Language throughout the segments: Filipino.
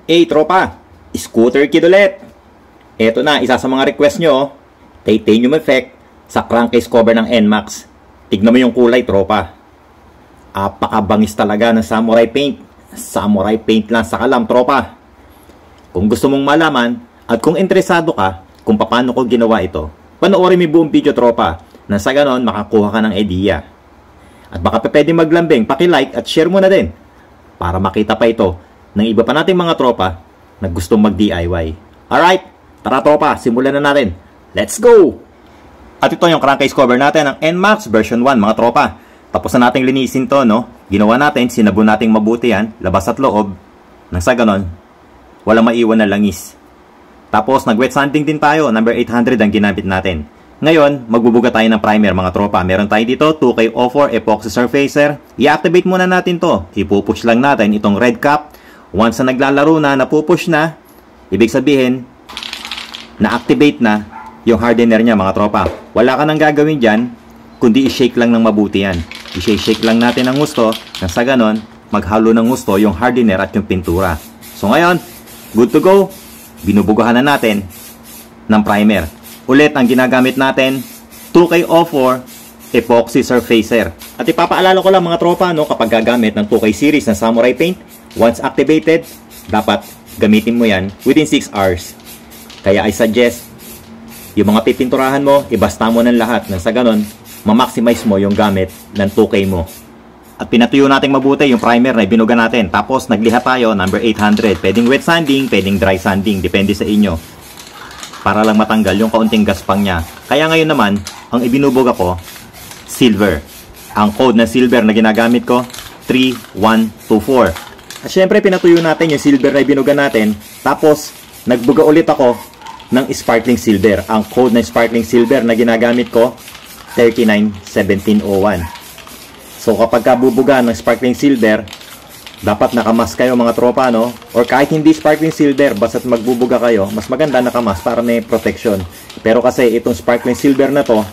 Hey tropa, Scooter Kid ulit. Eto na, isa sa mga request nyo, titanium effect sa crankcase cover ng NMAX. Tignan mo yung kulay tropa. Apakabangis talaga ng samurai paint. Samurai paint lang sa kalam tropa. Kung gusto mong malaman at kung interesado ka kung paano ko ginawa ito, panoorin mo buong video tropa, na sa ganon makakuha ka ng idea. At baka pwede maglambing, paki-like at share mo na din para makita pa ito ng iba pa nating mga tropa na gustong mag-DIY. Alright, tara tropa, simulan na natin. Let's go! At ito yung crankcase cover natin ng NMAX version 1 mga tropa. Tapos na nating linisin to, no? Ginawa natin, sinabon nating mabuti yan, labas at loob. Nang sa ganon, walang maiwan na langis. Tapos nag-wet sanding din tayo, number 800 ang ginamit natin. Ngayon, magbubuga tayo ng primer mga tropa. Meron tayo dito, 2K04 Epoxy Surfacer. I-activate muna natin to. Ipupush lang natin itong red cap. Once na naglalaro na, napupush na, ibig sabihin, na-activate na yung hardener niya mga tropa. Wala ka nang gagawin dyan, kundi i-shake lang ng mabuti yan. I-shake lang natin ng gusto, nang sa ganon, maghalo ng gusto yung hardener at yung pintura. So ngayon, good to go. Binubugahan na natin ng primer. Ulit ang ginagamit natin, 2K04 Epoxy Surfacer. At ipapaalala ko lang mga tropa, no, kapag gagamit ng 2K series ng samurai paint, once activated, dapat gamitin mo yan within 6 hours. Kaya I suggest, yung mga pipinturahan mo, ibasta mo ng lahat. Nang sa ganon, ma-maximize mo yung gamit ng 2K mo. At pinatuyo natin mabuti yung primer na ibinuga natin. Tapos nagliha tayo, number 800. Pwedeng wet sanding, pwedeng dry sanding. Depende sa inyo. Para lang matanggal yung kaunting gaspang niya. Kaya ngayon naman, ang ibinubuga ko, silver. Ang code ng silver na ginagamit ko, 3124. At syempre, pinatuyo natin yung silver na ibinuga natin. Tapos, nagbuga ulit ako ng sparkling silver. Ang code ng sparkling silver na ginagamit ko, 391701. So, kapag kabubuga ng sparkling silver, dapat nakamas kayo mga tropa, no? Or kahit hindi sparkling silver, basta't magbubuga kayo, mas maganda nakamas para may protection. Pero kasi itong sparkling silver na to,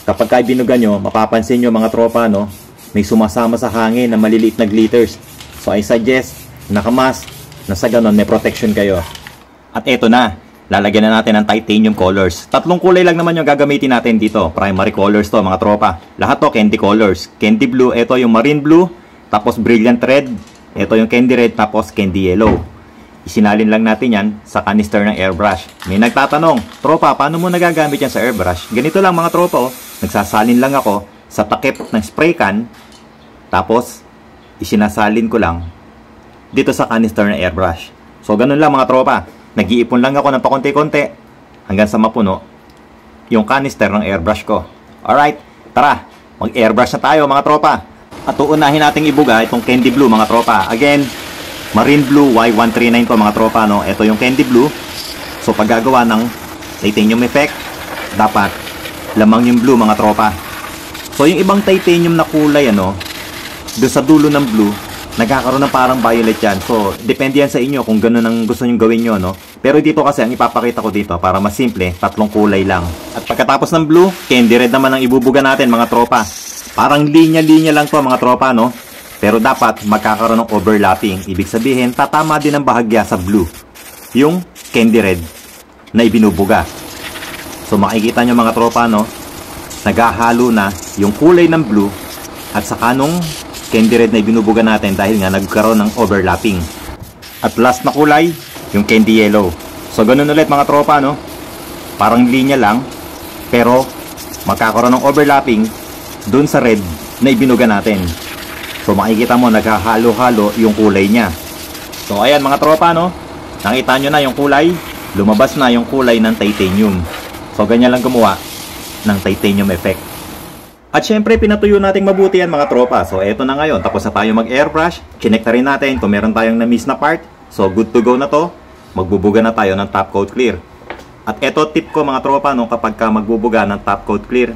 kapag ka ibinuga nyo, mapapansin nyo mga tropa, no? May sumasama sa hangin na maliliit na glitters. So I suggest, nakamas, na sa ganon may protection kayo. At eto na, lalagyan na natin ng titanium colors. Tatlong kulay lang naman yung gagamitin natin dito. Primary colors to mga tropa. Lahat to candy colors. Candy blue, eto yung marine blue. Tapos brilliant red. Eto yung candy red, tapos candy yellow. Isinalin lang natin yan sa canister ng airbrush. May nagtatanong, tropa, paano mo nagagamit yan sa airbrush? Ganito lang mga tropa, oh. Nagsasalin lang ako sa takip ng spray can. Tapos, isinasalin ko lang dito sa canister ng airbrush. So, ganun lang mga tropa. Nag-iipon lang ako ng pakonti-konti hanggang sa mapuno yung canister ng airbrush ko. Alright, tara, mag-airbrush na tayo mga tropa. At uunahin nating ibuga itong candy blue mga tropa. Again, marine blue Y139 to mga tropa, no? Ito yung candy blue. So, pag gagawa ng titanium effect, dapat lamang yung blue mga tropa. So, yung ibang titanium na kulay, ano, doon sa dulo ng blue, nagkakaroon ng parang violet yan. So, depende yan sa inyo kung gano'n ang gusto nyo gawin nyo, no? Pero dito kasi, ang ipapakita ko dito, para mas simple, tatlong kulay lang. At pagkatapos ng blue, candy red naman ang ibubuga natin, mga tropa. Parang linya-linya lang to mga tropa, no? Pero dapat magkakaroon ng overlapping. Ibig sabihin, tatama din ang bahagya sa blue yung candy red na ibinubuga. So, makikita nyo mga tropa, no? Naghahalo na yung kulay ng blue at saka nung candy red na ibinubuga natin dahil nga nagkaroon ng overlapping. At last na kulay, yung candy yellow. So ganun ulit mga tropa, no? Parang linya lang, pero magkakaroon ng overlapping dun sa red na ibinuga natin. So makikita mo, naghahalo-halo yung kulay niya. So ayan mga tropa, no? Nakita nyo na yung kulay, lumabas na yung kulay ng titanium. So ganyan lang gumawa ng titanium effect. At syempre, pinatuyo nating mabuti yan mga tropa. So, eto na ngayon. Tapos na tayo mag-airbrush. Chinek na rin natin kung meron tayong na-miss na part. So, good to go na to. Magbubuga na tayo ng top coat clear. At eto tip ko mga tropa, no, kapag ka magbubuga ng top coat clear,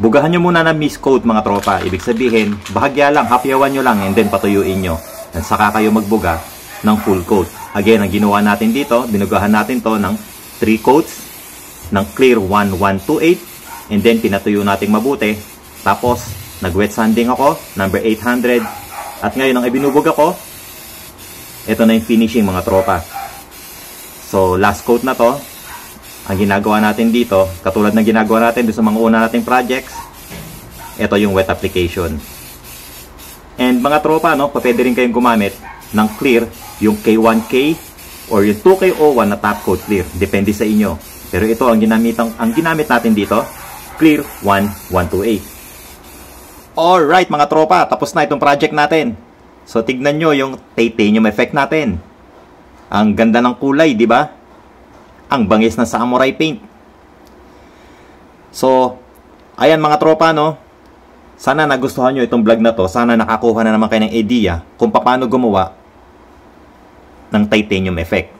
bugahan nyo muna ng miss coat mga tropa. Ibig sabihin, bahagya lang, hapyawan nyo lang, and then patuyuin nyo. At saka kayo magbuga ng full coat. Again, ang ginawa natin dito, binugahan natin to ng 3 coats ng clear 1128. And then, pinatuyo nating mabuti. Tapos, nag-wet sanding ako, number 800. At ngayon, ang ibinubuga ko, ito na yung finishing mga tropa. So last coat na to. Ang ginagawa natin dito, katulad ng ginagawa natin sa mga una nating projects, ito yung wet application. And mga tropa, no, pwede rin kayong gumamit ng clear, yung K1K or yung 2K01 na top coat clear. Depende sa inyo. Pero ito ang ginamit natin dito, clear 1128. Alright mga tropa, tapos na itong project natin. So tignan nyo yung titanium effect natin. Ang ganda ng kulay, di ba? Ang bangis na samurai paint. So, ayan mga tropa, no? Sana nagustuhan nyo itong vlog na to. Sana nakakuha na naman kayo ng idea kung paano gumawa ng titanium effect.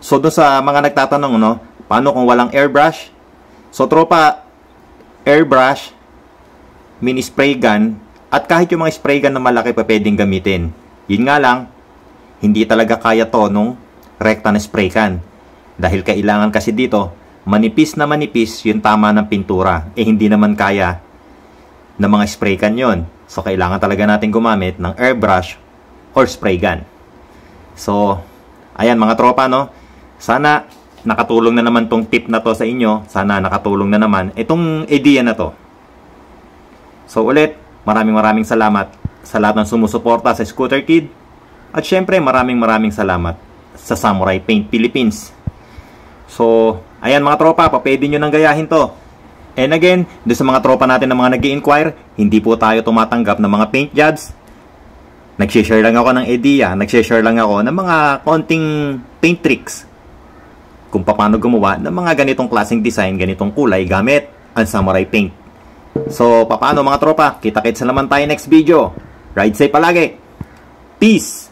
So, doon sa mga nagtatanong, no? Paano kung walang airbrush? So, tropa, airbrush, mini spray gun, at kahit yung mga spray gun na malaki pa pwedeng gamitin. Yun nga lang, hindi talaga kaya to nung rekta na spray can. Dahil kailangan kasi dito, manipis na manipis yung tama ng pintura. Eh hindi naman kaya ng mga spray can yun. So kailangan talaga natin gumamit ng airbrush or spray gun. So, ayan mga tropa, no? Sana nakatulong na naman tong tip na to sa inyo. Sana nakatulong na naman itong idea na to. So ulit, maraming salamat sa lahat ng sumusuporta sa Scooter Kid. At syempre, maraming salamat sa Samurai Paint Philippines. So, ayan mga tropa, pwede nyo nang gayahin to. And again, doon sa mga tropa natin na mga nag-i-inquire, hindi po tayo tumatanggap ng mga paint jobs. Nag-share lang ako ng idea, nag-share lang ako ng mga konting paint tricks kung paano gumawa ng mga ganitong klaseng design, ganitong kulay gamit ang Samurai Paint. So, paano mga tropa? Kita-kits na naman tayo next video. Ride safe palagi. Peace!